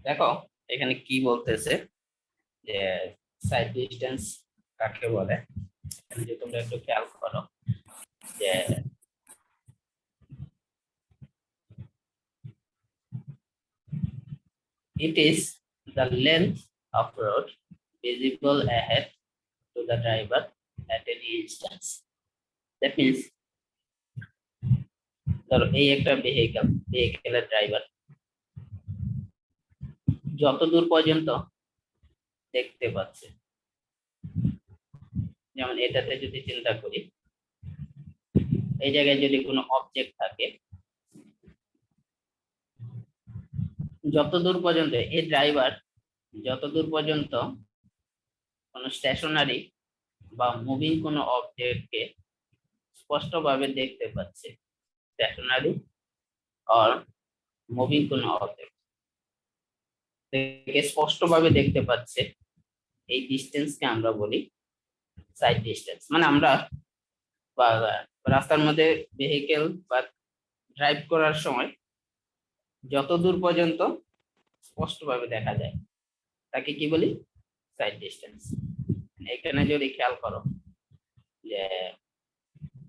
দেখো এখানে কি বলতেছে যে সাইড ডিস্টেন্স কাকে বলে। এখানে যে তোমরা একটু খেয়াল করো যে it is the length of road visible ahead to the driver at any instance. That means ধরো এই একটা ভেহিকেলের ড্রাইভার যত দূর পর্যন্ত দেখতে পাচ্ছে, যেমন এটাতে যদি চিন্তা করি, এই জায়গায় যদি কোনো অবজেক্ট থাকে, যতদূর পর্যন্ত এই ড্রাইভার যতদূর পর্যন্ত কোনো স্টেশনারি বা মুভিং কোনো অবজেক্টকে স্পষ্টভাবে দেখতে পাচ্ছে, স্টেশনারি আর মুভিং কোনো অবজেক্ট থেকে স্পষ্টভাবে দেখতে পাচ্ছে, এই ডিস্টেন্সকে আমরা বলি সাইড ডিস্টেন্স। মানে আমরা বা রাস্তার মধ্যে ভেহিকেল বা ড্রাইভ করার সময় যত দূর পর্যন্ত স্পষ্টভাবে দেখা যায় তাকে কি বলি, সাইড ডিস্টেন্স। এখানে যদি খেয়াল করো যে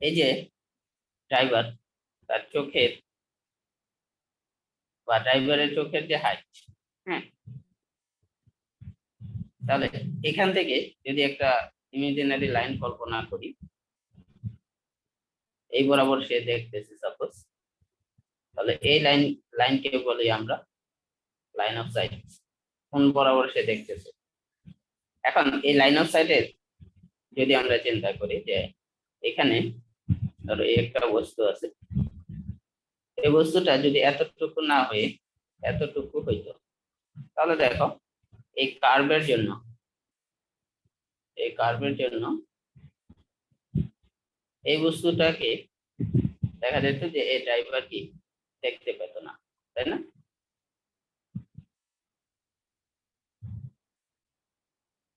এই যে ড্রাইভার তার চোখের বা ড্রাইভারের চোখের যে হাইট, হ্যাঁ, তাহলে এখান থেকে যদি একটা ইমাজিনারি লাইন কল্পনা করি, এই বরাবর সে দেখতেছে সাপোজ, তাহলে এই লাইনকে বলি আমরা লাইন অফ সাইট, কোন বরাবর সে দেখতেছে। এখন এই লাইন অফ সাইটের যদি আমরা চিন্তা করি যে এখানে ধরো এই একটা বস্তু আছে, এই বস্তুটা যদি এতটুকু না হয়ে এতটুকু হইতো, তাহলে দেখো এই কার্ভের জন্য এই বস্তুটাকে দেখা যেত যে এই ড্রাইভার কি দেখতে পেত না, তাই না?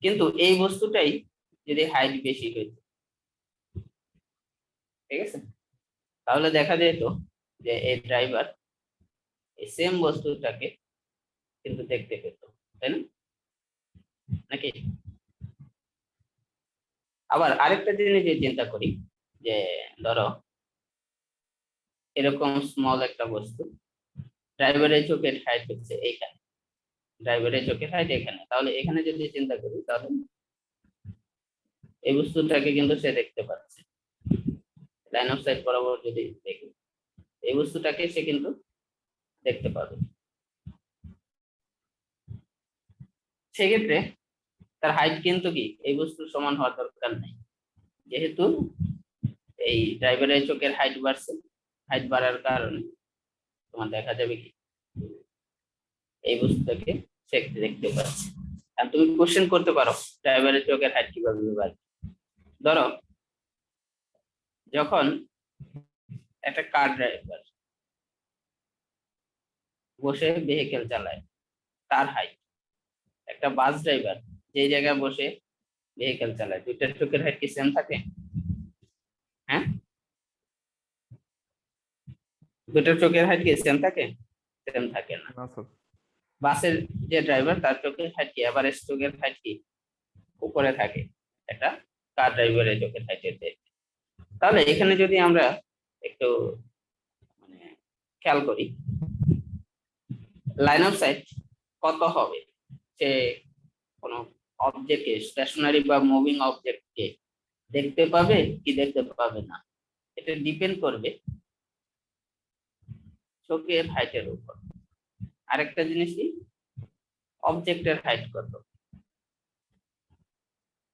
কিন্তু এই বস্তুটাই যদি হাইট বেশি হইতো, ঠিক আছে, তাহলে দেখা যেত যে এই ড্রাইভার এই সেম বস্তুটাকে কিন্তু দেখতে পেত, তাই না? নাকি? আবার আরেকটা জিনিস যে চিন্তা করি যে ধরো এরকম স্মল একটা বস্তু, ড্রাইভারের চোখের হাইট হচ্ছে এইখানে, ড্রাইভারের চোখের হাইট এখানে, তাহলে এখানে যদি চিন্তা করি তাহলে এই বস্তুটাকে কিন্তু সে দেখতে পাচ্ছে, লাইন অফ সাইট বরাবর যদি দেখি এই বস্তুটাকে সে কিন্তু দেখতে পাবে। সেক্ষেত্রে তার হাইট কিন্তু কি এই বস্তুর সমান হওয়ার দরকার নেই, যেহেতু এই ড্রাইভারের চোখের হাইট বাড়ছে, হাইট বাড়ার কারণে তোমার দেখা যাবে কি এই বস্তুটাকে সে দেখতে পাচ্ছে। আর তুমি কোশ্চেন করতে পারো ড্রাইভারের চোখের হাইট কিভাবে বাড়বে। ধরো যখন একটা কার ড্রাইভার বসে ভেহিকেল চালায় তার হাইট, একটা বাস ড্রাইভার যে জায়গায় বসে ভেহিকেল চালায়, দুইটার চোখের হাইট কি সেম থাকে? হ্যাঁ, দুইটার চোখের হাইট কি সেম থাকে? সেম থাকে না। বাসের যে ড্রাইভার তার চোখের হাইট কি এভারেজ চোখের হাইট কি উপরে থাকে একটা কার ড্রাইভারের চোখের হাইটের চেয়ে। তাহলে এখানে যদি আমরা একটু মানে খেয়াল করি, লাইন অফ সাইট কত হবে, সে কোনো অবজেক্টকে স্টেশনারি বা মুভিং অবজেক্টকে দেখতে পাবে কি দেখতে পাবে না, এটা ডিপেন্ড করবে চোখের হাইটের উপর। আরেকটা জিনিস কি, অবজেক্টের হাইট কত,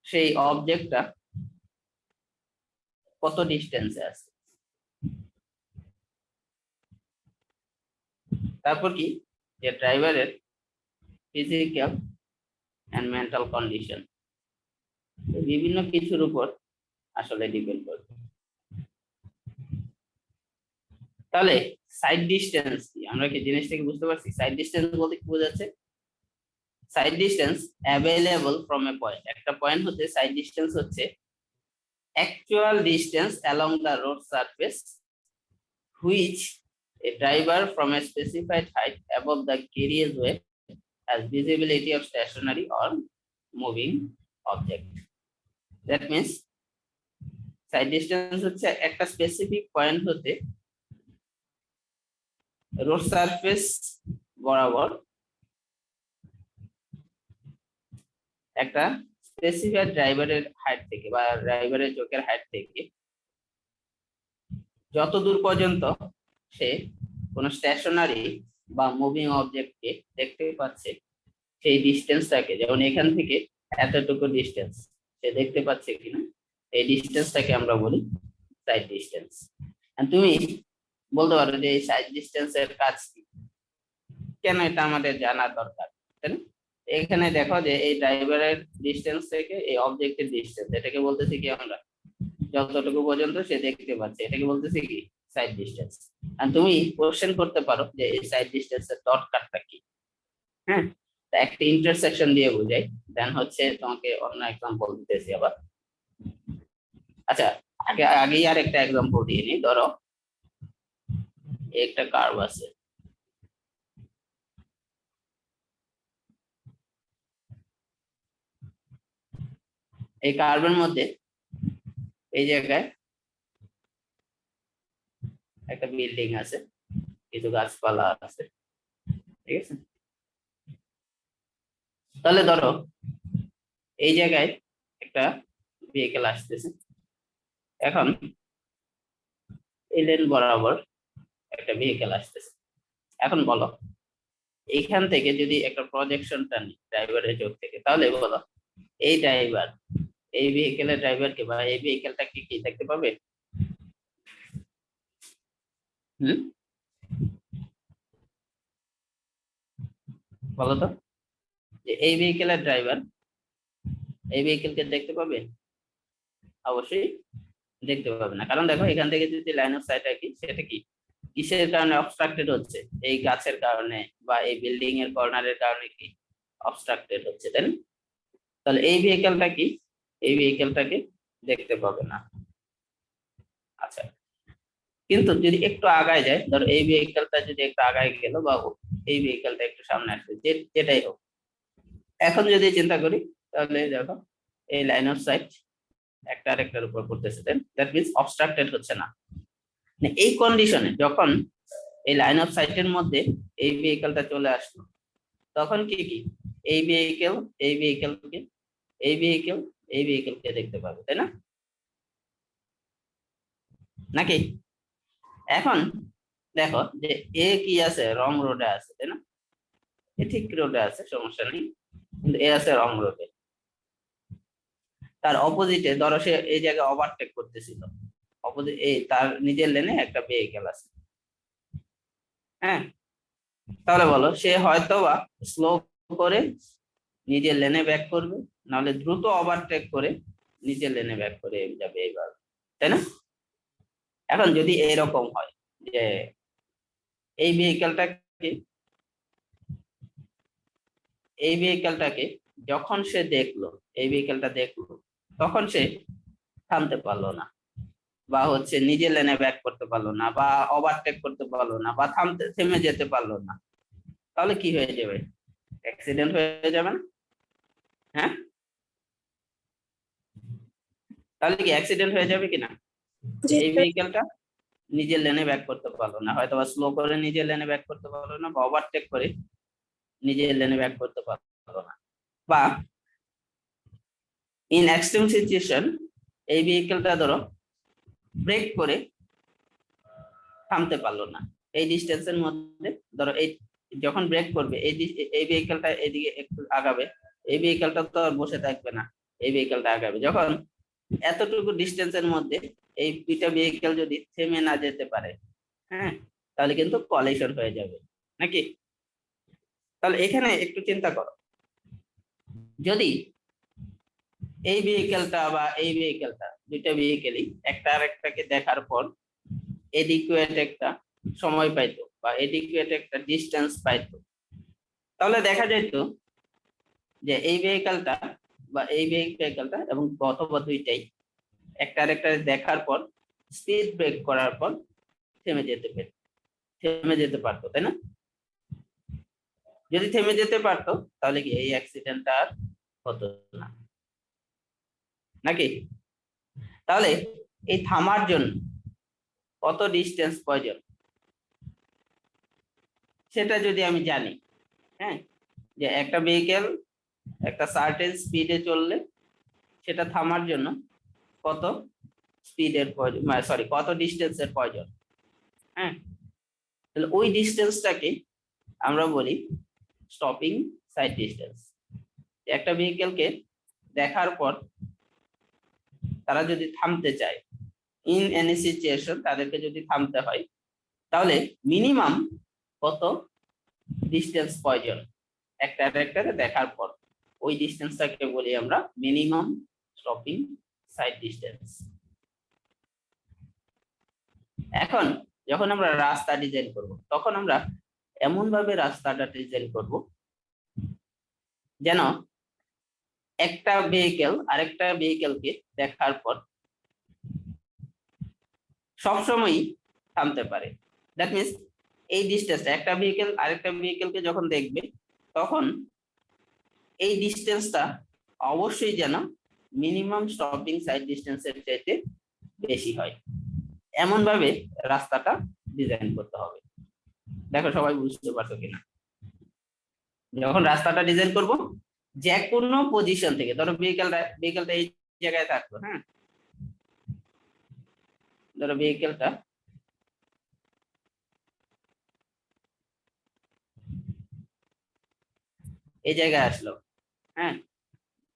সেই অবজেক্টটা কত ডিস্টেন্সে আছে। তারপর কি, যে ড্রাইভারের ফিজিক্যাল এন্ড মেন্টাল কন্ডিশন, বিভিন্ন কিছুর উপর আসলে ডিপেন্ড করবে। তাহলে সাইড ডিস্টেন্স কি, আমরা কি জিনিসটাকে বুঝতে পারছি? সাইড ডিস্টেন্স বলতে কি বোঝাচ্ছে? Side distance available from a point, একটা পয়েন্ট হচ্ছে সাইড ডিস্টেন্স হচ্ছে actual distance along the road surface which a driver from a specified height above the carriageway as visibility of stationary or moving object. That means side distance হচ্ছে একটা specific point হতে road surface বরাবর একটা specified ড্রাইভারের height থেকে বা ড্রাইভারের চোখের হাইট থেকে যত দূর পর্যন্ত সে কোনো স্টেশনারি বা মুভিং অবজেক্টকে দেখতে পাচ্ছে সেই ডিস্টেন্সটাকে, যেমন এখান থেকে এতটুকু ডিস্টেন্স সে দেখতে পাচ্ছে কিনা, এই ডিস্টেন্সটাকে আমরা বলি সাইড ডিস্টেন্স। তুমি বলতে পারো যে এই সাইড ডিস্টেন্সের কাজ কি, কেন এটা আমাদের জানা দরকার, তাই না? এখানে দেখো যে এই ড্রাইভারের ডিস্টেন্স থেকে এই অবজেক্টের ডিস্টেন্স, এটাকে বলতেছি কি আমরা যতটুকু পর্যন্ত সে দেখতে পাচ্ছে, এটাকে বলতেছি কি সাইড ডিস্টেন্স। আর তুমি কোশ্চেন করতে পারো যে এই সাইড ডিস্টেন্সের ডট কাটটা কি। হ্যাঁ, একটা ইন্টারসেকশন দিয়ে বোঝাই, দেন হচ্ছে তোমাকে অন্য এক্সাম্পল দিতেছি আবার। আচ্ছা, আগেই আর একটা এক্সাম্পল দিয়ে নি। ধরো একটা কার্ভ আছে, এই কার্ভের মধ্যে এই জায়গায় একটা বিল্ডিং আছে, কিছু গাছপালা আছে, ঠিক আছে? তাহলে ধরো এই জায়গায় একটা ভেহিকেল আসতেছে, এখন এই লেন বরাবর একটা ভেহিকেল আসতেছে। এখন বলো এইখান থেকে যদি একটা প্রজেকশনটা নিই ড্রাইভারের চোখ থেকে, তাহলে বলো এই ড্রাইভার এই ভেহিকেলের ড্রাইভারকে বা এই ভেহিকেলটাকে কি দেখতে পাবে? বলো তো, যে এই ভেহিকেলের ড্রাইভার এই ভেহিকেলকে দেখতে পাবে? অবশ্যই দেখতে পাবে না, কারণ দেখো এখান থেকে যদি লাইন অফ সাইট রাখি, সেটা কি কিসের কারণে অবস্ট্রাক্টেড হচ্ছে? এই গাছের কারণে বা এই বিল্ডিং এর কর্নারের কারণে কি অবস্ট্রাক্টেড হচ্ছে, তাই না? তাহলে এই ভেহিকেলটা কি এই ভেহিকেলটাকে দেখতে পাবে না। আচ্ছা, কিন্তু যদি একটু আগায় যায়, ধরো এই ভেহিকেলটা যদি একটু আগায় গেল বা এই ভেহিকেলটা একটু সামনে আসবে, যেটাই হোক, এখন যদি চিন্তা করি তাহলে দেখো এই লাইন অফ সাইট একটা আরেকটার উপর পড়তেছে, দ্যাট মিন্স অবস্ট্রাক্টেড হচ্ছে না। এই কন্ডিশনে যখন এই লাইন অফ সাইটের মধ্যে এই ভেহিকেলটা চলে আসলো, তখন কি কি এই ভেহিকেল এই ভেহিকেলকে এই ভেহিকেল এই ভেহিকেলকে দেখতে পাবে, তাই না? নাকি? এখন দেখো যে এ কি আছে, রং রোডে আছে, তাই না? এ ঠিক রোডে আছে, সমস্যা নেই, কিন্তু এ আছে রং রোডে। তার অপোজিটে ধরো সে এই জায়গায় ওভারটেক করতেছিল, অপোজিট এই তার নিজের লেনে একটা ভেহিকেল আছে। হ্যাঁ, তাহলে বলো সে হয়তো বা স্লো করে নিজের লেনে ব্যাক করবে, নাহলে দ্রুত ওভারটেক করে নিজের লেনে ব্যাক করে যাবে এইভাবে, তাই না? এখন যদি এরকম হয় যে এই ভেহিকেলটাকে যখন সে দেখলো, এই ভেহিকেলটা দেখলো, তখন সে থামতে পারলো না, বা হচ্ছে নিজের লেনে ব্যাক করতে পারলো না, বা ওভারটেক করতে পারলো না, বা থেমে যেতে পারলো না, তাহলে কি হয়ে যাবে? অ্যাক্সিডেন্ট হয়ে যাবে না? হ্যাঁ, তাহলে কি অ্যাক্সিডেন্ট হয়ে যাবে কিনা? এই ভেহিকেলটা নিজের লেনে ব্যাক করতে পারলো না, হয়তো বা স্লো করে নিজের লেনে ব্যাক করতে পারলো না, বা ওভারটেক করে নিজের লেনে ব্যাক করতে পারলো না, বা ইন এক্সট্রিম সিচুয়েশন এই ভেহিকেলটা ধরো ব্রেক করে থামতে পারলো না। এই ডিস্টেন্সের মধ্যে ধরো এই যখন ব্রেক করবে এই ভেহিকেলটা এদিকে একটু আগাবে, এই ভেহিকেলটা তো আর বসে থাকবে না, এই ভেহিকেলটা আগাবে। যখন এতটুকু ডিস্টেন্সের মধ্যে এই দুইটা ভেহিকেল যদি থেমে না যেতে পারে, হ্যাঁ, তাহলে কিন্তু কলিশন হয়ে যাবে, নাকি? তাহলে এখানে একটু চিন্তা করো, যদি এই ভেহিকেলটা বা এই ভেহিকেলটা, দুইটা ভেহিকেলই একটা আরেকটাকে দেখার পর এডিকুয়েট একটা সময় পাইতো বা এডিকুয়েট একটা ডিস্টেন্স পাইতো, তাহলে দেখা যেত যে এই ভেহিকেলটা বা এই ভেহিকেলটা এবং অথবা দুইটাই একটা আরেকটা দেখার পর স্পিড ব্রেক করার পর থেমে যেতে পারতো, তাই না? যদি থেমে যেতে পারতো তাহলে কি এই অ্যাক্সিডেন্টটা আর হতো না, নাকি? তাহলে এই থামার জন্য কত ডিস্টেন্স প্রয়োজন সেটা যদি আমি জানি, হ্যাঁ, যে একটা ভেহিকেল একটা সার্টেন স্পিডে চললে সেটা থামার জন্য কত স্পিডের প্রয়োজন, সরি কত ডিস্টেন্সের প্রয়োজন, হ্যাঁ, তাহলে ওই ডিস্টেন্সটাকে আমরা বলি স্টপিং সাইড ডিস্টেন্স। একটা ভেহিকেলকে দেখার পর তারা যদি থামতে চায়, ইন এনি সিচুয়েশন তাদেরকে যদি থামতে হয়, তাহলে মিনিমাম কত ডিস্টেন্স প্রয়োজন একটা আরেকটাকে দেখার পর, ওই ডিস্টেন্সটাকে বলি আমরা মিনিমাম স্টপিং সাইড ডিস্টেন্স। এখন যখন আমরা রাস্তা ডিজাইন করব তখন আমরা এমন ভাবে রাস্তাটা ডিজাইন করব যেন একটা ভেহিকেল আরেকটা ভেহিকেলকে দেখার পর সবসময়ই থামতে পারে। দ্যাট মিনস এই ডিস্টেন্সটা একটা ভেহিকেল আরেকটা ভেহিকেলকে যখন দেখবে তখন এই ডিস্টেন্সটা অবশ্যই যেন মিনিমাম স্টপিং সাইড ডিস্টেন্সের চাইতে বেশি হয়, এমন ভাবে রাস্তাটা ডিজাইন করতে হবে। দেখো সবাই বুঝতে পারছো কিনা? যখন রাস্তাটা ডিজাইন করব যে কোনো পজিশন থেকে, ধরো ভেহিকেলটা এই জায়গায় থাকলো, হ্যাঁ, ধরো ভেহিকেলটা এই জায়গায় আসলো, হ্যাঁ,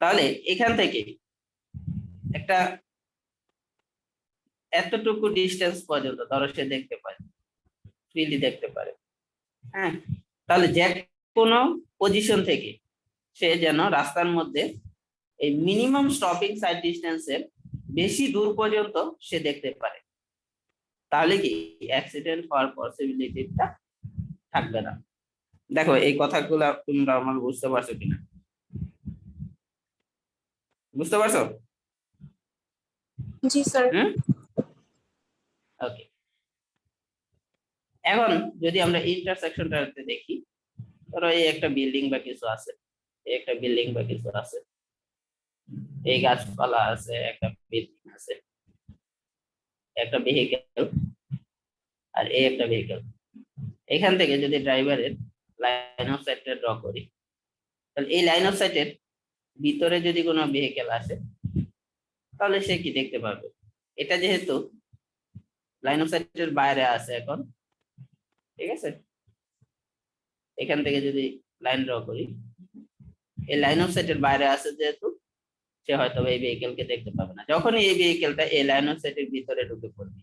তাহলে এখান থেকে একটা এতটুকু ডিস্টেন্স পর্যন্ত ধরো সে দেখতে পারে, ফ্রিলি দেখতে পারে, হ্যাঁ, তাহলে যে কোনো পজিশন থেকে সে যেন রাস্তার মধ্যে এই মিনিমাম স্টপিং সাইড ডিস্টেন্সের বেশি দূর পর্যন্ত সে দেখতে পারে, তাহলে কি অ্যাক্সিডেন্ট হওয়ার পসিবিলিটিটা থাকবে না। দেখো এই কথাগুলো তোমরা আমার বুঝতে পারছো কিনা? বুঝতে পারছো? জি স্যার। ওকে, এখন যদি আমরা ইন্টারসেকশনটাতে দেখি, ধরো এই একটা বিল্ডিং বা কিছু আছে, এই একটা বিল্ডিং বা কিছু আছে, এই গাছপালা আছে, একটা বিল্ডিং আছে, একটা ভেহিকেল আর এই একটা ভেহিকেল। এখান থেকে যদি ড্রাইভারের লাইন অফ সাইটটা ড্র করি, তাহলে এই লাইন অফ সাইটের ভিতরে যদি কোনো ভেহিকেল আসে তাহলে সে কি দেখতে পাবে? এটা যেহেতু লাইন অফ সাইটের বাইরে আছে এখন, ঠিক আছে, এখান থেকে যদি লাইন ড্র করি, এই লাইন অফ সাইটের বাইরে আছে যেহেতু সে হয়তো এই ভেহিকেলকে দেখতে পাবে না। যখনই এই ভেহিকেলটা এই লাইন অফ সাইটের ভিতরে ঢুকে পড়বে,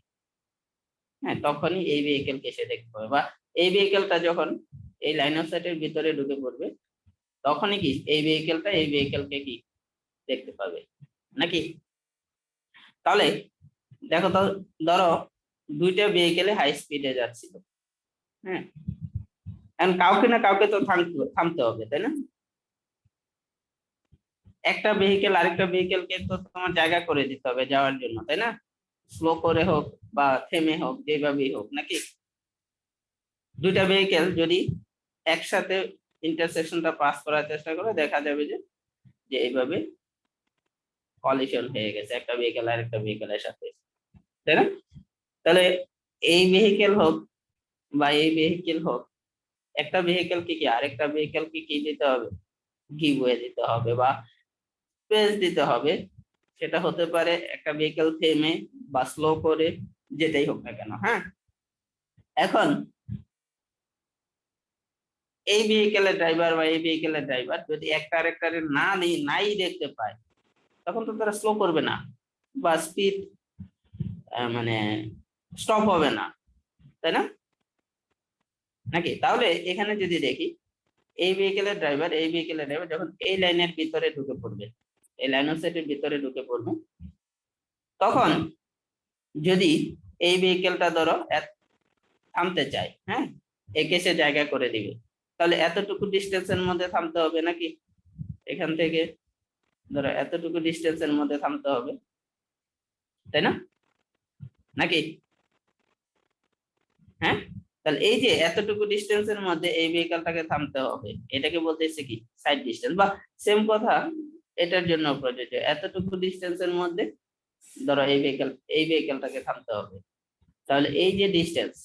হ্যাঁ, তখনই এই ভেহিকেলকে সে দেখতে পাবে, বা এই ভেহিকেলটা যখন এই লাইন অফ সাইটের ভিতরে ঢুকে পড়বে তখনই কি এই ভেহিকেলটা এই ভেহিকেলকে কি দেখতে পাবে, নাকি? তাহলে দেখো তো, ধরো দুইটা ভেহিকেলে হাই স্পিডে যাচ্ছিল, হ্যাঁ, এখন কাউকে না কাউকে তো থামতে হবে, তাই না? একটা ভেহিকেল আরেকটা ভেহিকেলকে তো তোমার জায়গা করে দিতে হবে যাওয়ার জন্য, তাই না? স্লো করে হোক বা থেমে হোক, যেভাবেই হোক, নাকি? দুইটা ভেহিকেল যদি একসাথে ইন্টারসেকশনটা পাস করার চেষ্টা করে, দেখা যাবে যে যে এইভাবে কলিশন হয়ে গেছে একটা ভেহিকেল আর একটা ভেহিকেলের সাথে, তাই না? তাহলে এই ভেহিকেল হোক বা এই ভেহিকেল হোক, একটা ভেহিকেলকে কি আরেকটা ভেহিকেলকে কি দিতে হবে? গিভওয়ে দিতে হবে বা স্পেস দিতে হবে। সেটা হতে পারে একটা ভেহিকেল থেমে বা স্লো করে, যেটাই হোক না কেন, হ্যাঁ। এখন এই ভেহিকেলের ড্রাইভার বা এই ভেহিকেলের ড্রাইভার যদি একটা আরেকটার নাই দেখতে পায়, তখন তো তারা স্লো করবে না বা স্পিড মানে স্টপ হবে না, তাই না? নাকি? তাহলে এখানে যদি দেখি এই ভেহিকেলের ড্রাইভার যখন এই লাইনের ভিতরে ঢুকে পড়বে, এই লাইন অফ সাইটের ভিতরে ঢুকে পড়বে, তখন যদি এই ভেহিকেলটা ধরো থামতে চায়, হ্যাঁ, একে সে জায়গা করে দিবে, তাহলে এতটুকু ডিস্টেন্সের মধ্যে থামতে হবে, নাকি? এখান থেকে ধরো এতটুকু ডিস্টেন্সের মধ্যে থামতে হবে, তাই না? নাকি? হ্যাঁ, তাহলে এই যে এতটুকু ডিস্টেন্সের মধ্যে এই ভেহিকলটাকে থামতে হবে, এটাকে বলতেছে কি সাইড ডিস্টেন্স। বা সেম কথা এটার জন্য প্রযোজ্য, এতটুকু ডিস্টেন্সের মধ্যে ধরো এই ভেহিকলটাকে থামতে হবে, তাহলে এই যে ডিস্টেন্স,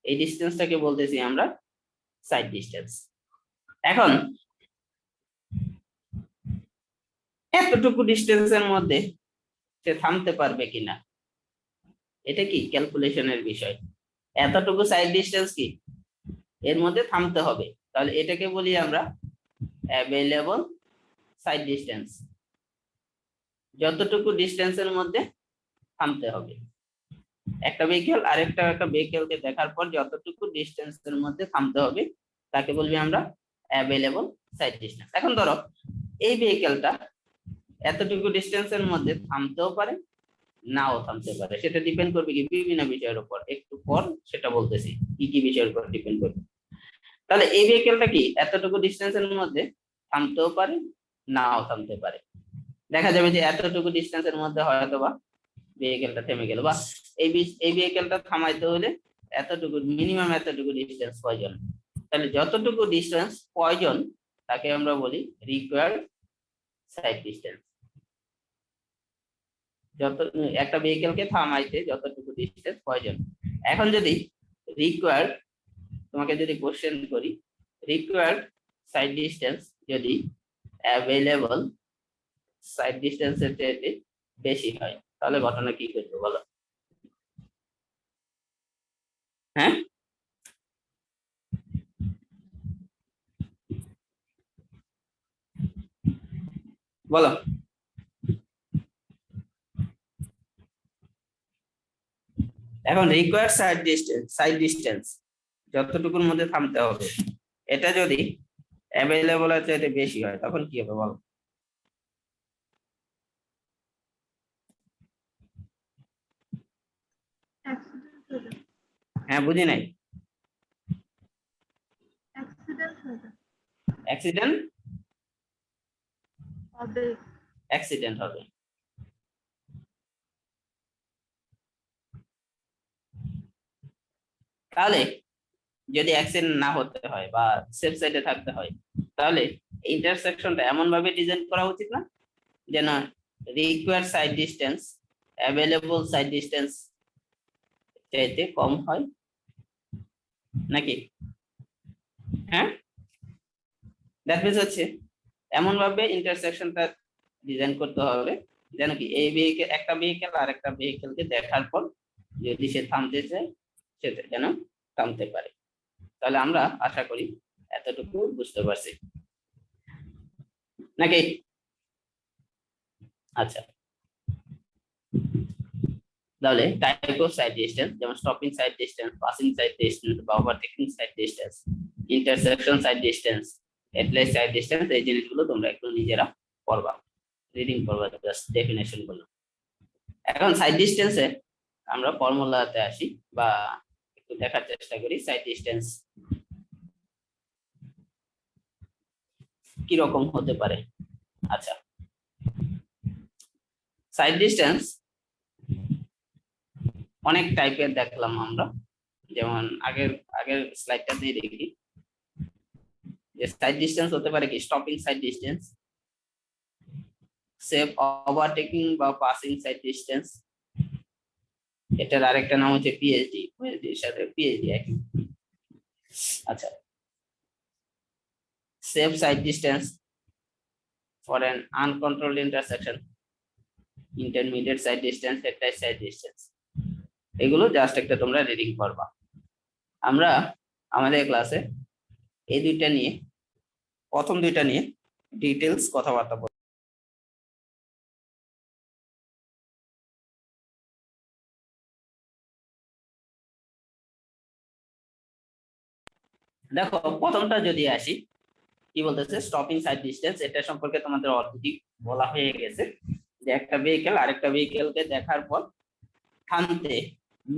এই ডিস্টেন্সটাকে বলতেছি আমরা সাইড ডিস্টেন্স। এখন এতটুকু ডিস্টেন্সের মধ্যে সে থামতে পারবে কিনা, এটা কি ক্যালকুলেশনের বিষয়। এতটুকু সাইড ডিস্টেন্স কি এর মধ্যে থামতে হবে, তাহলে এটাকে বলি আমরা অ্যাভেলেবল সাইড ডিস্টেন্স। যতটুকু ডিস্টেন্সের মধ্যে থামতে হবে, একটা ভেহিকল আরেকটা ভেহিকলকে দেখার পর যতটুকু ডিস্টেন্সের মধ্যে থামতে হবে তাকে বলবি আমরা অ্যাভেলেবল সাইড ডিস্টেন্স। এখন ধরো এই ভেহিকলটা এতটুকু ডিস্টেন্সের মধ্যে থামতেও পারে, নাও থামতে পারে, সেটা ডিপেন্ড করবে কি বিভিন্ন বিষয়ের উপর, একটু পর সেটা বলতেছি কি কি বিষয়ের উপর ডিপেন্ড করবে। তাহলে এই ভেহিকলটা কি এতটুকু ডিস্টেন্সের মধ্যে থামতেও পারে, নাও থামতে পারে। দেখা যাবে যে এতটুকু ডিস্টেন্সের মধ্যে হয়তো বা ভেহিকলটা থেমে গেল, বা এই ভেহিকলটা থামাইতে হলে এতটুকু মিনিমাম এতটুকু ডিস্টেন্স প্রয়োজন। তাহলে যতটুকু ডিস্টেন্স প্রয়োজন তাকে আমরা বলি রিকোয়ার্ড সাইড ডিস্টেন্স। যত একটা ভেহিকলকে থামাইতে যতটুকু ডিস্টেন্স প্রয়োজন। এখন যদি রিকোয়ার্ড, তোমাকে যদি কোশ্চেন করি রিকোয়ার্ড সাইড ডিস্টেন্স যদি অ্যাভেলেবল সাইড ডিস্টেন্সের চাইতে বেশি হয়, তাহলে ঘটনা কি করবে বলো? হ্যাঁ, বলো। এখন রিকোয়ার্ড সাইড ডিস্টেন্স যতটুকুর মধ্যে থামতে হবে, এটা যদি অ্যাভেলেবল এর চাইতে বেশি হয় তখন কি হবে বলো? হ্যাঁ, বুঝি নাই। অ্যাক্সিডেন্ট হবে। তাহলে যদি অ্যাক্সিডেন্ট না হতে হয় বা সেফ সাইডে থাকতে হয়, তাহলে ইন্টারসেকশনটা এমন ভাবে ডিজাইন করা উচিত না যেন required side distance available side distance চাইতে কম হয়, নাকি? হ্যাঁ, দ্যাট মিনস হচ্ছে এমন ভাবে ইন্টারসেকশনটা ডিজাইন করতে হবে যেন কি এই ভেহিকেল একটা ভেহিকেল আর একটা ভেহিকেলকে দেখার পর যদি সে থামতে চায় সেটা যেন থামতে পারে। তাহলে আমরা আশা করি এতটুকু বুঝতে পারছি, নাকি? আচ্ছা, তাহলে টাইপ অফ সাইড ডিস্টেন্স যেমন stopping sight distance, passing sight distance বা overtaking sight distance, intersection sight distance, এটলাস সাইড ডিস্টেন্স, এই জিনিসগুলো তোমরা একটু নিজেরা পড়বা, রিডিং করবা জাস্ট ডেফিনেশন গুলো। এখন সাইড ডিস্টেন্সে আমরা ফর্মুলাতে আসি বা একটু দেখার চেষ্টা করি সাইড ডিস্টেন্স কি রকম হতে পারে। আচ্ছা, সাইড ডিস্টেন্স অনেক টাইপের দেখলাম আমরা, যেমন আগের আগের স্লাইডটা দিয়ে দেখি যে সাইড ডিস্টেন্স হতে পারে কি stopping sight distance, safe overtaking বা পাসিং সাইড ডিস্টেন্স, এটার আরেকটা নাম হচ্ছে পিএইচডি, পিএইচডির সাথে পিএইচডি একই। আচ্ছা, safe side distance for an uncontrolled intersection, intermediate side distance, এটলাস সাইড ডিস্টেন্স, এগুলো জাস্ট একটা তোমরা রিডিং করবা। আমরা আমাদের ক্লাসে এই দুইটা নিয়ে, প্রথম দুইটা নিয়ে ডিটেলস কথাবার্তা বলবো। দেখো প্রথমটা যদি আসি, কি বলতেছে স্টপিং সাইড ডিস্টেন্স, এটা সম্পর্কে তোমাদের অলরেডি বলা হয়ে গেছে যে একটা ভেহিকেল আরেকটা ভেহিকেলকে দেখার পর থামতে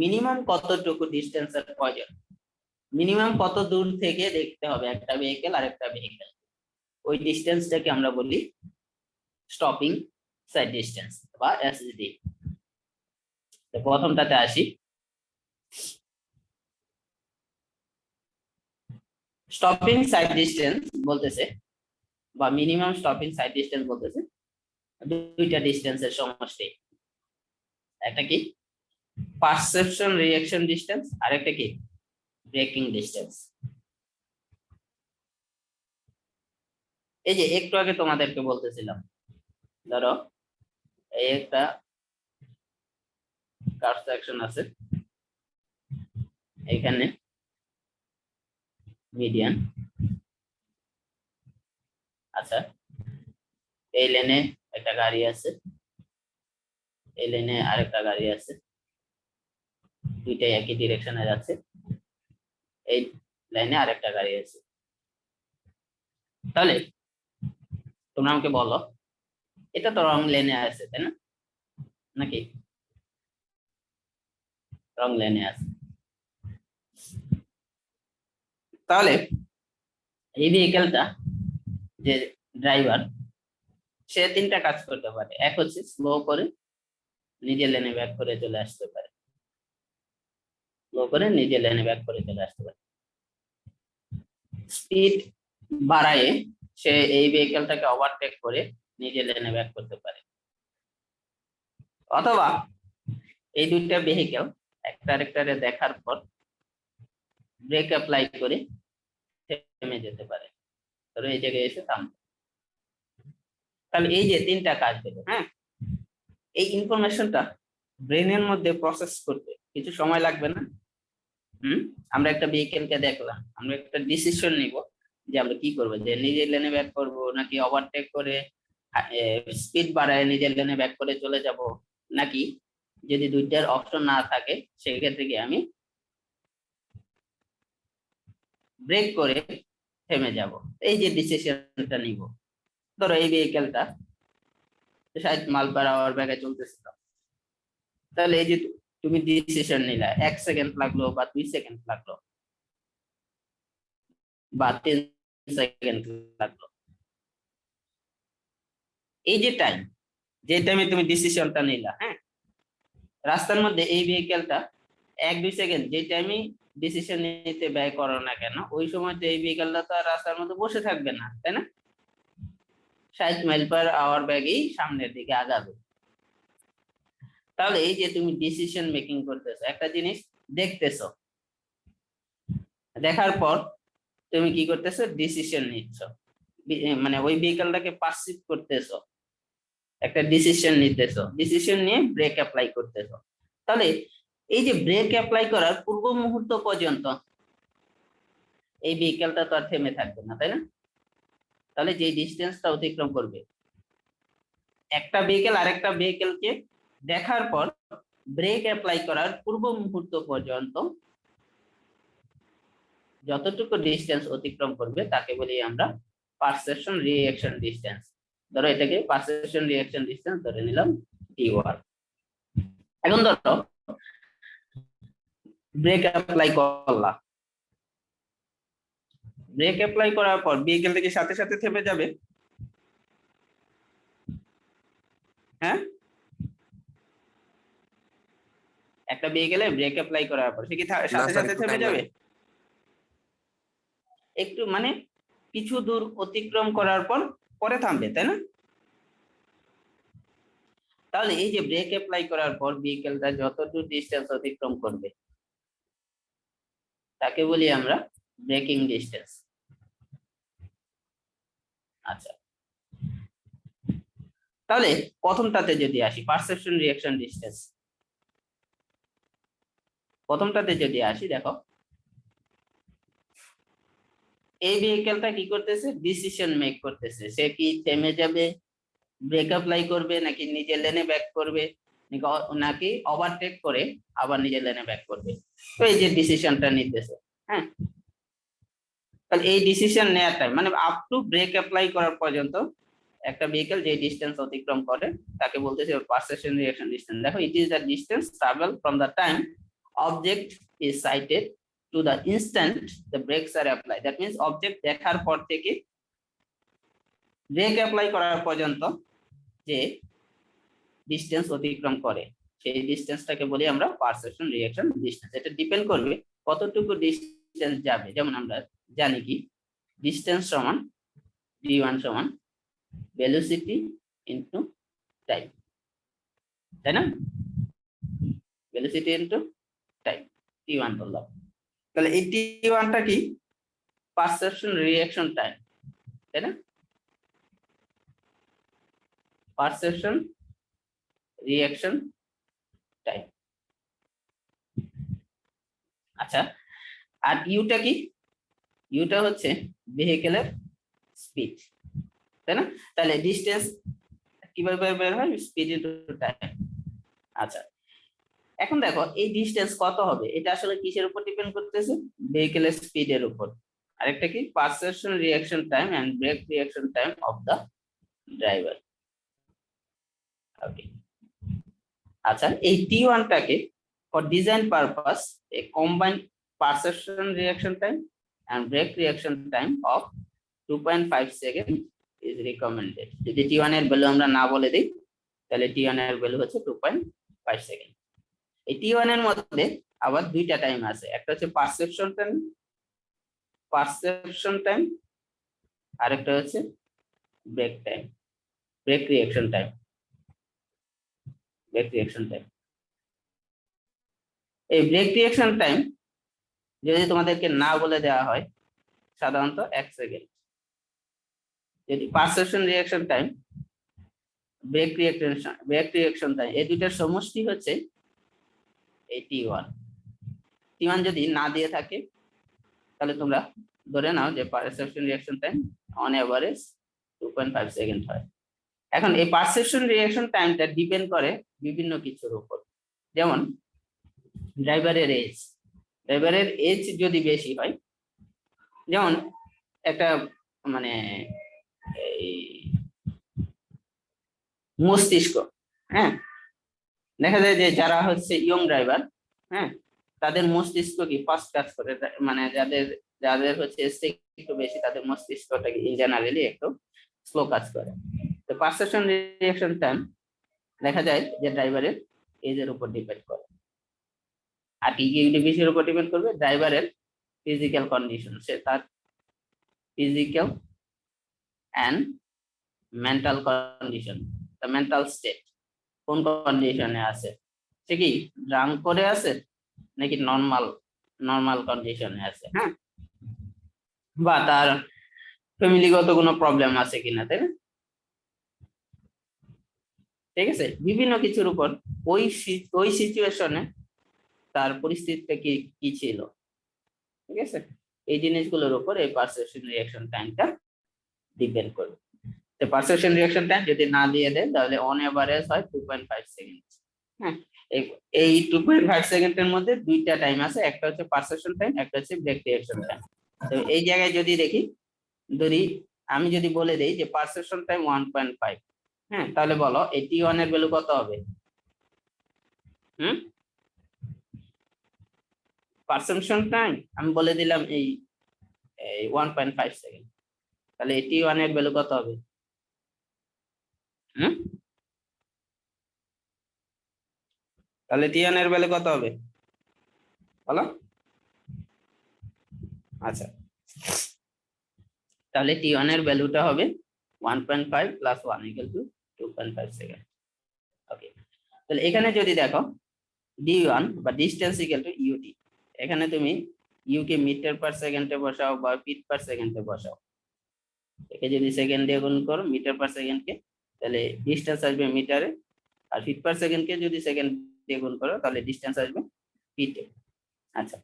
মিনিমাম কতটুকু ডিস্টেন্সের প্রয়োজন, মিনিমাম কত দূর থেকে দেখতে হবে একটা ভেহিকেল আরেকটা ভেহিকেল, ওই ডিস্টেন্সটাকে আমরা বলি স্টপিং সাইড ডিস্টেন্স বা এসএসডি। তো প্রথমটাতে আসি, স্টপিং সাইড ডিস্টেন্স বলতেছে বা মিনিমাম স্টপিং সাইড ডিস্টেন্স বলতেছে দুইটা ডিস্টেন্সের সমষ্টি। একটা কি পারসেপশন রিঅ্যাকশন ডিস্টেন্স, আর একটা কি ব্রেকিং ডিস্টেন্স। এই যে একটু আগে তোমাদেরকে বলতেছিলাম, ধরো এই একটা কার্ভ সেকশন আছে, এখানে মিডিয়ান, আচ্ছা এই লেনে একটা গাড়ি আছে, এই লেনে আরেকটা গাড়ি আছে, দুইটাই একই ডিরেকশনে যাচ্ছে, এই লাইনে আরেকটা গাড়ি আছে। তাহলে তোমরা আমাকে বলো এটা তো রং লেনে আছে তাই না, নাকি রং লেনে আছে? তাহলে এই ভেহিকেলটা যে ড্রাইভার, সে তিনটা কাজ করতে পারে। এক হচ্ছে স্লো করে নিজের লেনে ব্যাক করে চলে আসতে পারে, স্লো করে নিজের লেনে ব্যাক করে চলে আসতে পারে। স্পিড বাড়ায় সে এই ভেহিকেলটাকে ওভারটেক করে নিজের লেনে ব্যাক করতে পারে। অথবা এই দুইটা ভেহিকেল একটা আরেকটারে দেখার পর ব্রেক অ্যাপ্লাই করে থেমে যেতে পারে, ধরো এই জায়গায় এসে থামবে। তাহলে এই যে তিনটা কাজ দেবে, হ্যাঁ, এই ইনফরমেশনটা ব্রেনের মধ্যে প্রসেস করতে কিছু সময় লাগবে না? আমরা একটা ভেহিকেলকে দেখলাম, আমরা একটা ডিসিশন নিব যে আমরা কি করবো, যে নিজের লেনে ব্যাক করব নাকি ওভারটেক করে স্পিড বাড়ায় নিজের লেনে ব্যাক করে চলে যাব, নাকি যদি দুইটার অপশন না থাকে সেক্ষেত্রে কি আমি ব্রেক করে থেমে যাব। এই যে ডিসিশনটা নিব, ধরো এই ভেহিকেলটা 60 মাইল পার আওয়ার বেগে চলতেছিল, তাহলে এই যে তুমি ডিসিশন নিলা, 1 সেকেন্ড লাগলো বা 2 সেকেন্ড লাগলো বা 3 সেকেন্ড লাগলো, এই যে টাইম, যে টাইমে তুমি ডিসিশনটা নিলা, হ্যাঁ, রাস্তার মধ্যে এই ভেহিকেলটা 1-2 সেকেন্ড যে টাইমে ডিসিশন নিতে ব্যয় করো না কেন, ওই সময় তো এই ভেহিকেলটা তো আর রাস্তার মধ্যে বসে থাকবে না তাই না, 60 মাইল পার আওয়ার বেগেই সামনের দিকে আগাবে। তাহলে এই যে তুমি ডিসিশন মেকিং করতেছো, একটা জিনিস দেখতেছো, দেখার পর তুমি কি করতেছো, ডিসিশন নিচ্ছ, মানে ওই ভেহিকেলটাকে পারসিভ করতেছো, একটা ডিসিশন নিতেছো, ডিসিশন নিয়ে ব্রেক অ্যাপ্লাই করতেছো। তাহলে এই যে ব্রেক অ্যাপ্লাই করার পূর্ব মুহূর্ত পর্যন্ত এই ভেহিকেলটা তো আর থেমে থাকবে না তাই না। তাহলে যে ডিস্টেন্সটা অতিক্রম করবে, একটা ভেহিকেল আরেকটা ভেহিকেলকে দেখার পর ব্রেক অ্যাপ্লাই করার পূর্ব মুহূর্ত পর্যন্ত যতটুকু ডিস্টেন্স অতিক্রম করবে তাকে বলি আমরা পারসেপশন রিঅ্যাকশন ডিস্টেন্স। ধরো এটাকে পারসেপশন রিঅ্যাকশন ডিস্টেন্স ধরে নিলাম t1। এখন ধরো ব্রেক অ্যাপ্লাই করলাম, ব্রেক অ্যাপ্লাই করার পর ভেহিকেলটা কি সাথে সাথে থেমে যাবে? হ্যাঁ, একটা ভেহিকেলে ব্রেক অ্যাপ্লাই করার পর সে কি সাথে সাথে থেমে যাবে? একটু মানে কিছু দূর অতিক্রম করার পর পরে থামবে তাই না। তাহলে এই যে ব্রেক অ্যাপ্লাই করার পর ভেহিকেলটা যতদূর ডিস্টেন্স অতিক্রম করবে তাকে বলি আমরা ব্রেকিং ডিস্টেন্স। আচ্ছা, তাহলে প্রথমটাতে যদি আসি পারসেপশন রিঅ্যাকশন ডিস্টেন্স, প্রথমটাতে যদি আসি, দেখো এই ভেহিকেলটা কি করতেছে, ডিসিশন মেক করতেছে, সে কি থেমে যাবে, ব্রেক অ্যাপ্লাই করবে, নাকি নিজের লেনে ব্যাক করবে, নাকি ওভারটেক করে আবার নিজের লেনে ব্যাক করবে। তো এই যে ডিসিশনটা নিতেছে, হ্যাঁ, তাহলে এই ডিসিশন নেওয়ার টাইম মানে আপ টু ব্রেক অ্যাপ্লাই করার পর্যন্ত একটা ভেহিকেল যে ডিস্টেন্স অতিক্রম করে তাকে বলতেছে পারসেপশন রিঅ্যাকশন ডিস্টেন্স। দেখো it is the distance travel from the time object is sighted to the instant the brakes are apply. That means object দেখার পর থেকে ব্রেক অ্যাপ্লাই করার পর্যন্ত যে ডিস্টেন্স অতিক্রম করে সেই ডিস্টেন্সটাকে বলি আমরা পারসেপশন রিঅ্যাকশন ডিস্টেন্স। এটা ডিপেন্ড করবে কতটুকু ডিস্টেন্স যাবে। যেমন আমরা জানি কি ডিস্টেন্স সমান t1 সমান ভেলোসিটি ইনটু টাইম, তাই না? ভেলোসিটি ইনটু টাইম t1 বললাম। তাহলে এই t1টা কি পারসেপশন রিঅ্যাকশন টাইম, তাই না? Perception reaction time. আচ্ছা, আর ইউটা কি? ইউটা হচ্ছে ভেহিকেলের স্পিড, তাই না? তাহলে ডিস্টেন্স কিভাবে বের হয়? Speed into time. আচ্ছা, এখন দেখো এই ডিস্টেন্স কত হবে, এটা আসলে কিসের উপর ডিপেন্ড করতেছে? ভেহিকেলের স্পিডের উপর। আরেকটা কি? Perception reaction time and brake reaction time of the driver. Okay, আচ্ছা, এই t1টাকে for design purpose a combined perception reaction time and brake reaction time of 2.5 second is recommended. যদি t1 এর ভ্যালু আমরা না বলে দিই তাহলে t1 এর ভ্যালু হচ্ছে 2.5 সেকেন্ড। এই t1 এর মধ্যে আবার দুইটা টাইম আছে, একটা হচ্ছে পারসেপশন টাইম আর একটা হচ্ছে brake time, brake reaction time. এই ব্রেক রিঅ্যাকশন টাইম যদি তোমাদেরকে না বলে দেওয়া হয় সাধারণত 1 সেকেন্ড। যদি perception reaction time, brake reaction time, এই দুইটার সমষ্টি হচ্ছে এই t1 যদি না দিয়ে থাকে তাহলে তোমরা ধরে নাও যে perception reaction time on average 2.5 second হয়। এখন এই পারসেপশন রিঅ্যাকশন টাইমটা ডিপেন্ড করে বিভিন্ন কিছুর উপর, যেমন ড্রাইভারের এজ যদি বেশি হয়, যেমন একটা মানে এই মস্তিষ্ক, হ্যাঁ, দেখা যায় যে যারা হচ্ছে ইয়ং ড্রাইভার, হ্যাঁ, তাদের মস্তিষ্ক কি ফাস্ট কাজ করে, মানে যাদের যাদের হচ্ছে একটু বেশি তাদের মস্তিষ্কটা ইন জেনারেলি একটু স্লো কাজ করে। তো পারসেপশন রিঅ্যাকশন টাইম দেখা যায় যে ড্রাইভারের এজের উপর ডিপেন্ড করে। আর কি কিসের উপর ডিপেন্ড করবে? ড্রাইভারের ফিজিক্যাল কন্ডিশন, সে তার physical and mental condition, the mental state, কোন কন্ডিশনে আছে, সে কি ড্রাঙ্ক করে আছে নাকি নর্মাল কন্ডিশনে আছে, হ্যাঁ, বা তার ফ্যামিলিগত কোনো প্রবলেম আছে কিনা, তাই না? ঠিক আছে, বিভিন্ন কিছুর উপর ওই সিচুয়েশনে তার পরিস্থিতিটা কি ছিল, ঠিক আছে, এই জিনিসগুলোর উপর এই পারসেপশন রিঅ্যাকশন টাইমটা ডিপেন্ড করবে। তো পারসেপশন রিঅ্যাকশন টাইম যদি না দিয়ে দেয় তাহলে অন এভারেজ হয় 2.5 সেকেন্ড। হ্যাঁ, এই 2.5 সেকেন্ডের মধ্যে দুইটা টাইম আছে, একটা হচ্ছে পারসেপশন টাইম, একটা হচ্ছে ব্রেক রিঅ্যাকশন টাইম। তো এই জায়গায় যদি দেখি, আমি যদি বলে দেই যে পারসেপশন টাইম 1.5, হ্যাঁ, তাহলে বলো এই t1 এর ভ্যালু কত হবে? পারসেপশন টাইম আমি বলে দিলাম এই 1.5 সেকেন্ড, তাহলে এই t1 এর ভ্যালু কত হবে? তাহলে t1 এর ভ্যালু কত হবে বলো? আচ্ছা, তাহলে t1 এর ভ্যালুটা হবে 1.5 প্লাস 1 ইকুয়াল টু 2.5 সেকেন্ড। ওকে, তাহলে এখানে যদি দেখো d1 বা ডিসটেন্স ইকুয়াল টু ut, এখানে তুমি u কে মিটার পার সেকেন্ডে বসাও বা ফিট পার সেকেন্ডে বসাও, একে যদি সেকেন্ড দিয়ে গুণ করো মিটার পার সেকেন্ডকে তাহলে ডিসটেন্স আসবে মিটারে, আর ফিট পার সেকেন্ডকে যদি সেকেন্ড দিয়ে গুণ করো তাহলে ডিসটেন্স আসবে ফিটে। আচ্ছা,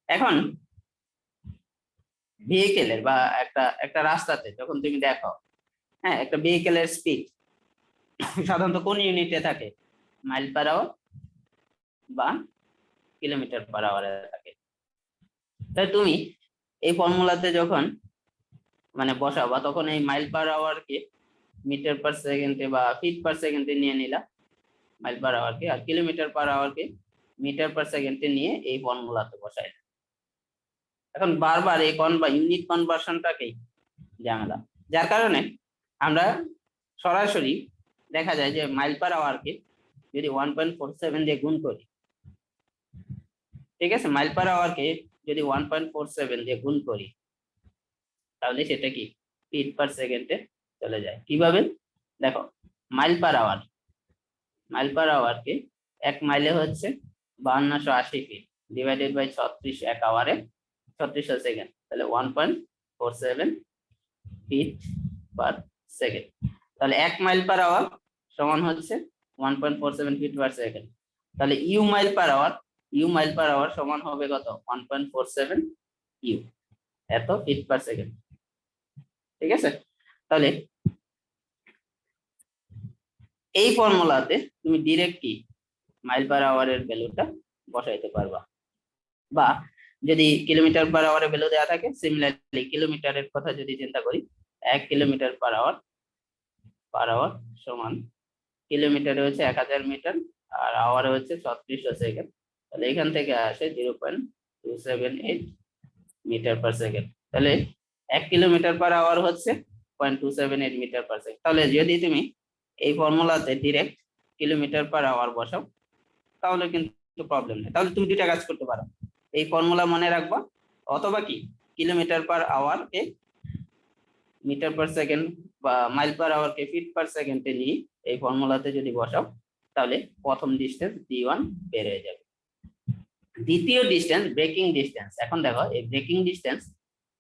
এখন ভেহিকেলের বা একটা রাস্তাতে যখন তুমি দেখো, হ্যাঁ, একটা ভেহিকেলের স্পিড সাধারণত কোন ইউনিটে থাকে? মাইল পার আওয়ার বা কিলোমিটার পার আওয়ারে থাকে। তাই তুমি এই ফর্মুলাতে যখন মানে বসাবা তখন এই মাইল পার আওয়ারকে মিটার পার সেকেন্ডে বা ফিট পার সেকেন্ডে নিয়ে নিলা মাইল পার আওয়ারকে, আর কিলোমিটার পার আওয়ারকে মিটার পার সেকেন্ডে নিয়ে এই ফর্মুলাতে বসাই। এখন বারবার এই ইউনিট কনভার্সনটাকেই ঝামেলা, যার কারণে আমরা সরাসরি দেখা যায় যে মাইল পার আওয়ারকে যদি 1.47 দিয়ে গুণ করি, ঠিক আছে, মাইল পার আওয়ারকে যদি 1.47 দিয়ে গুণ করি তাহলে সেটা কি ফিট পার সেকেন্ডে চলে যায়। কিভাবে দেখো, mile per hour, mile per আওয়ারকে 1 মাইলে হচ্ছে 5280 ফিট, ডিভাইডেড বাই 36, 1 আওয়ারে 3600 সেকেন্ড, তাহলে 1.47 ফিট পার সেকেন্ড। তাহলে 1 মাইল পার আওয়ার সমান হচ্ছে 1.47 ফিট পার সেকেন্ড। তাহলে u mile per hour, u mile per hour সমান হবে কত? 1.47 ইউ, এত ফিট পার সেকেন্ড। ঠিক আছে, তাহলে এই ফর্মুলাতে তুমি ডিরেক্ট কি মাইল পার আওয়ারের ভ্যালুটা বসাইতে পারবা, বা যদি কিলোমিটার পার আওয়ারের ভ্যালু দেওয়া থাকে, সিমিলারলি কিলোমিটারের কথা যদি চিন্তা করি, 1 কিলোমিটার পার আওয়ার সমান কিলোমিটারে হচ্ছে 1000 মিটার, আর আওয়ারে হচ্ছে 3600 সেকেন্ড। তাহলে এখান থেকে আসে 0.278 মিটার পার সেকেন্ড। তাহলে 1 কিলোমিটার পার আওয়ার হচ্ছে 0.278 মিটার পার সেকেন্ড। তাহলে যদি তুমি এই ফর্মুলাতে ডিরেক্ট কিলোমিটার পার আওয়ার বসাও তাহলে কিন্তু প্রবলেম নেই। তাহলে তুমি দুইটা কাজ করতে পারো, এই ফর্মুলা মনে রাখবা, অথবা কি কিলোমিটার পার আওয়ার কে মিটার পার সেকেন্ড বা মাইল পার আওয়ার কে ফিট পার সেকেন্ডে নিয়ে এই ফর্মুলাতে যদি বসাও তাহলে প্রথম ডিসটেন্স d1 বের হয়ে যাবে। দ্বিতীয় ডিসটেন্স ব্রেকিং ডিসটেন্স। এখন দেখো এই ব্রেকিং ডিসটেন্স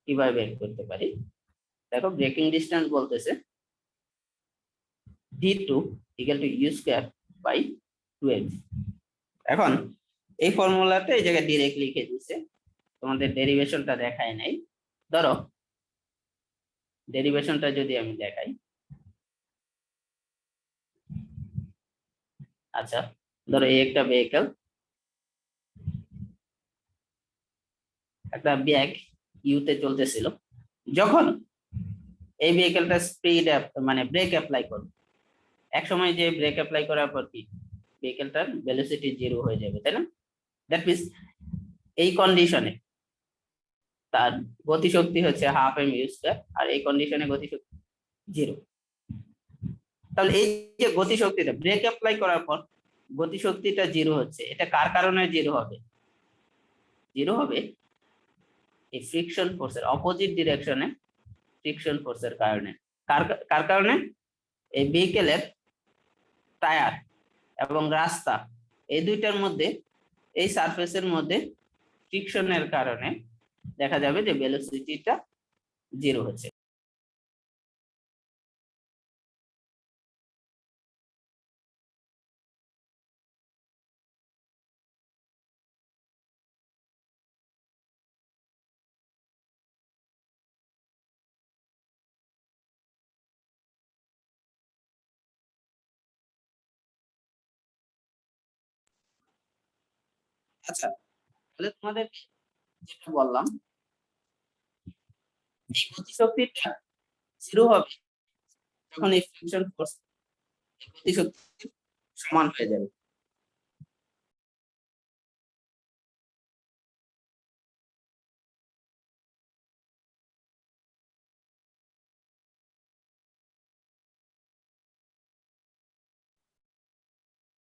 কিভাবে বের করতে পারি। দেখো ব্রেকিং ডিসটেন্স বলতেছে d2 equal to u square by 2h। এখন এই ফর্মুলাতে এই জায়গায় ডিরেক্ট লিখে দিয়েছে, তোমাদের ডেরিভেশনটা দেখায় নাই। ধরো ডেরিভেশনটা যদি আমি দেখাই, আচ্ছা ধরো এই একটা ভেহিকল, একটা ব্যাগ ইউতে চলতেছিল, যখন এই ভেহিকলটা স্পিড মানে ব্রেক অ্যাপ্লাই করবে, এক সময় যে ব্রেক অ্যাপ্লাই করার পর কি ভেহিকলটার ভেলোসিটি 0 হয়ে যাবে, তাই না? দ্যাট মিন্স এই কন্ডিশনে তার গতিশক্তি হচ্ছে হাফ এম ইউ স্কয়ার, আর এই কন্ডিশনে গতিশক্তি 0। তাহলে এই যে গতিশক্তিটা ব্রেক অ্যাপ্লাই করার পর গতিশক্তিটা 0 হচ্ছে, এটা কার কারণে 0 হবে? 0 হবে এই ফ্রিকশন ফোর্সের অপোজিট ডিরেকশনে, ফ্রিকশন ফোর্সের কারণে। কার কারণে? এই ভেহিকেলের টায়ার এবং রাস্তা এই দুইটার মধ্যে, এই সারফেসের মধ্যে ফ্রিকশনের কারণে দেখা যাবে যে ভেলোসিটিটা 0 হচ্ছে। আচ্ছা, তাহলে তোমাদের যেটা বললাম, এই গতিশক্তিটা 0 হবে যখন এই ফ্রিকশন ফোর্স গতিশক্তির সমান হয়ে যাবে।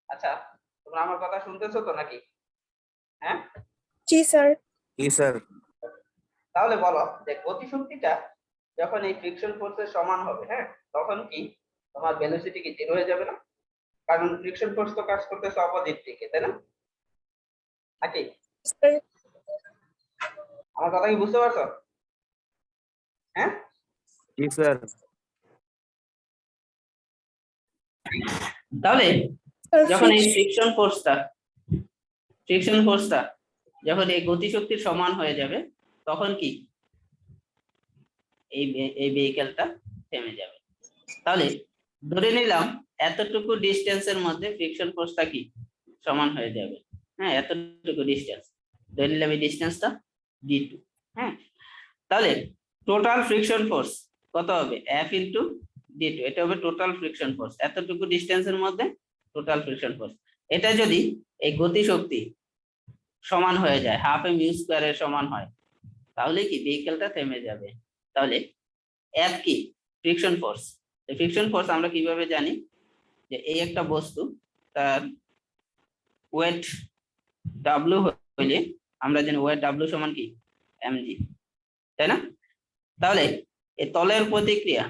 আচ্ছা, তোমরা আমার কথা শুনতেছো তো নাকি? হ্যাঁ, জি স্যার। জি স্যার। তাহলে বলো যে গতিশক্তিটা যখন এই ফ্রিকশন ফোর্সের সমান হবে, হ্যাঁ, তখন কি তোমার ভেলোসিটি কি 0 হয়ে যাবে না? কারণ ফ্রিকশন ফোর্স তো কাজ করতেছে অপোজিট দিকে, তাই না? নাকি? স্যার, আমার কথা কি বুঝতে পারছো? হ্যাঁ, জি স্যার। তাহলে স্যার, যখন এই ফ্রিকশন ফোর্সটা যখন এই গতিশক্তির সমান হয়ে যাবে তখন কি এই ভেহিকেলটা থেমে যাবে। তাহলে ধরে নিলাম এতটুকু ডিস্টেন্সের মধ্যে ফ্রিকশন ফোর্সটা কি সমান হয়ে যাবে। হ্যাঁ, এতটুকু ডিস্টেন্স ধরে নিলাম, এই ডিস্টেন্সটা d2। হ্যাঁ, তাহলে টোটাল ফ্রিকশন ফোর্স কত হবে? F ইনটু d2, এটা হবে টোটাল ফ্রিকশন ফোর্স, এতটুকু ডিস্টেন্সের মধ্যে টোটাল ফ্রিকশন ফোর্স। এটা যদি এই গতিশক্তি সমান হয়ে যায়, হাফ এম ইউ স্কয়ারের সমান হয়, তাহলে কি ভেহিকেলটা থেমে যাবে। তাহলে F কি? Friction force. ফ্রিকশন ফোর্স আমরা কিভাবে জানি? যে এই একটা বস্তু তার ওয়েট W হইলে আমরা জানি ওয়েট W সমান কি mg, তাই না? তাহলে এই তলের প্রতিক্রিয়া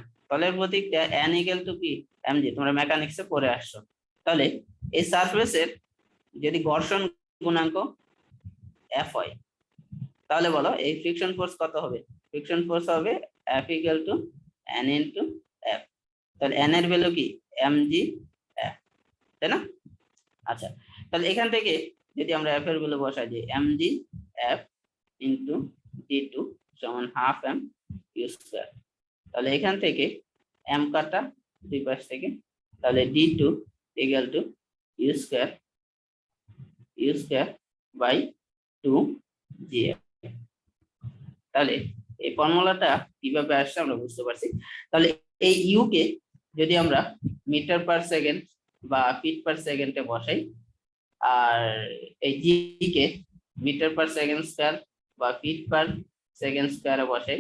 n ইকুয়াল টু কি mg, তোমরা মেকানিক্সে পড়ে আসছো। তাহলে এই সারফেসের যদি ঘর্ষণ গুণাঙ্ক f হয়, তাহলে বলো এই ফ্রিকশন ফোর্স কত হবে? ফ্রিকশন ফোর্স হবে F equal to n into f। তাহলে n এর ভ্যালু কি mg f, তাই না? আচ্ছা, তাহলে এখান থেকে যদি আমরা f এর ভ্যালু বসাই দিই mg f ইন্টু d2 সমান হাফ m ইউ স্কয়ার, তাহলে এখান থেকে m কাটা দুই পাশ থেকে, তাহলে d2 equal to u square by 2gf। তাহলে এই ফর্মুলাটা কিভাবে আসছে আমরা বুঝতে পারছি। তাহলে এই ইউ কে যদি আমরা মিটার পার সেকেন্ড বা ফিট পার সেকেন্ডে বসাই, আর এই জি কে মিটার পার সেকেন্ড স্কয়ার বা ফিট পার সেকেন্ড স্কয়ারে বসাই,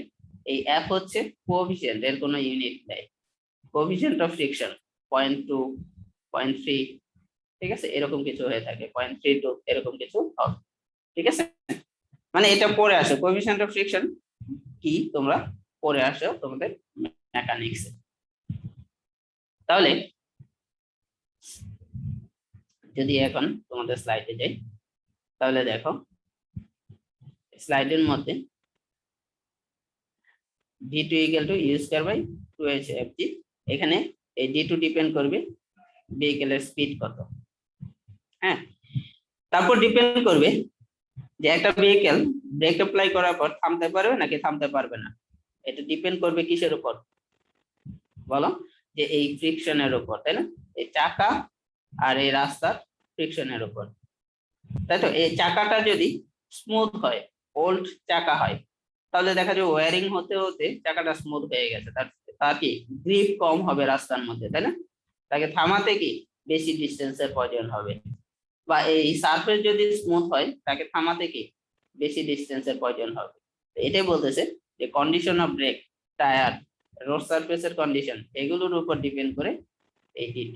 এই এফ হচ্ছে কোএফিসিয়েন্ট, এর কোনো ইউনিট নেই, কোএফিসিয়েন্ট অফ ফ্রিকশন 0.2 0.3, ঠিক আছে, এরকম কিছু হয়ে থাকে, 0.32 এরকম কিছু হবে, ঠিক আছে। মানে এটা পড়ে আসে, কোএফিসিয়েন্ট অফ ফ্রিকশন কি তোমরা পড়ে আসো তোমাদের মেকানিক্সে। তাহলে যদি এখন তোমাদের স্লাইডে যাই, তাহলে দেখো স্লাইডের মধ্যে d2 equal to u square by 2hfg, এখানে এই d2 ডিপেন্ড করবে ভেহিকেলের স্পিড কত, হ্যাঁ। তারপর ডিপেন্ড করবে যে একটা ভেহিকেল ব্রেক অ্যাপ্লাই করার পর থামতে পারবে নাকি থামতে পারবে না। এটা ডিপেন্ড করবে কিসের উপর বলো? যে এই ফ্রিকশনের উপর, তাই না? এই চাকা আর এই রাস্তার ফ্রিকশনের উপর, তাই তো। এই চাকাটা যদি স্মুথ হয়, ওল্ড চাকা হয়, তাহলে দেখা যায় ওয়ারিং হতে হতে চাকাটা স্মুথ হয়ে গেছে, তার কি গ্রিপ কম হবে রাস্তার মধ্যে, তাই না? তাকে থামাতে কি বেশি ডিস্টেন্সের প্রয়োজন হবে। বা এই সারফেস যদি স্মুথ হয়, তাকে থামাতে কি বেশি ডিস্টেন্সের প্রয়োজন হবে। এটাই বলতেছে যে condition of brake, tyre, road সারফেসের কন্ডিশন, এগুলোর উপর ডিপেন্ড করে এই d2,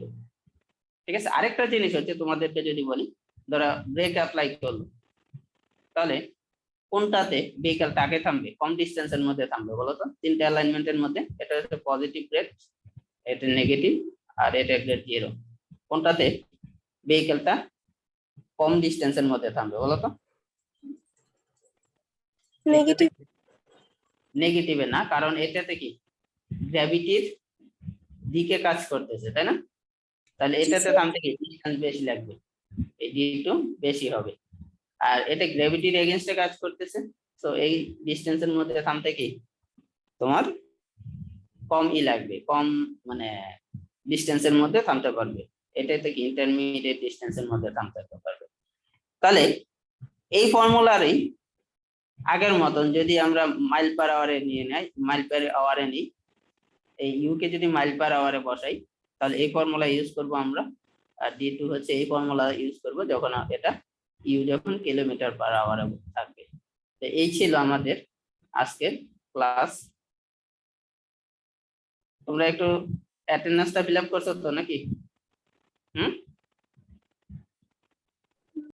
ঠিক আছে। আরেকটা জিনিস হচ্ছে তোমাদেরকে যদি বলি, ধরো ব্রেক অ্যাপ্লাই করলো, তাহলে কোনটাতে ভেহিকেলটা আগে থামবে, কম ডিস্টেন্সের মধ্যে থামবে বলো তো? তিনটে অ্যালাইনমেন্টের মধ্যে, এটা হচ্ছে পজিটিভ ব্রেক, এটা নেগেটিভ, আর এটা গ্রেড 0। কোনটাতে ভেহিকেলটা কম ডিস্টেন্সের মধ্যে থামবে বলো তো? নেগেটিভ। নেগেটিভে না, কারণ এটাতে কি গ্র্যাভিটির দিকে কাজ করতেছে, তাই না? তাহলে এটাতে থামতে কি ডিস্টেন্স বেশি লাগবে, এই d2 বেশি হবে। আর এটা গ্র্যাভিটির এগেইনস্টে কাজ করতেছে, তো এই ডিস্টেন্সের মধ্যে থামতে কি তোমার কম লাগবে, কম মানে ডিস্টেন্সের মধ্যে থামতে পারবে, এটাতে কি ইন্টারমিডিয়েট ডিস্টেন্সের মধ্যে থামতে পারবে। তাহলে এই ফর্মুলারই আগের মতন যদি আমরা মাইল পার আওয়ারে নিয়ে নেই, মাইল পার আওয়ারে নিই, এই ইউ কে যদি মাইল পার আওয়ারে বসাই, তাহলে এই ফর্মুলা ইউজ করব আমরা, আর d2 হচ্ছে এই ফর্মুলা ইউজ করব যখন এটা ইউ যখন কিলোমিটার পার আওয়ারে থাকবে। তো এই ছিল আমাদের আজকের ক্লাস। তোমরা একটু অ্যাটেন্ডেন্সটা ফিল আপ করছো তো নাকি?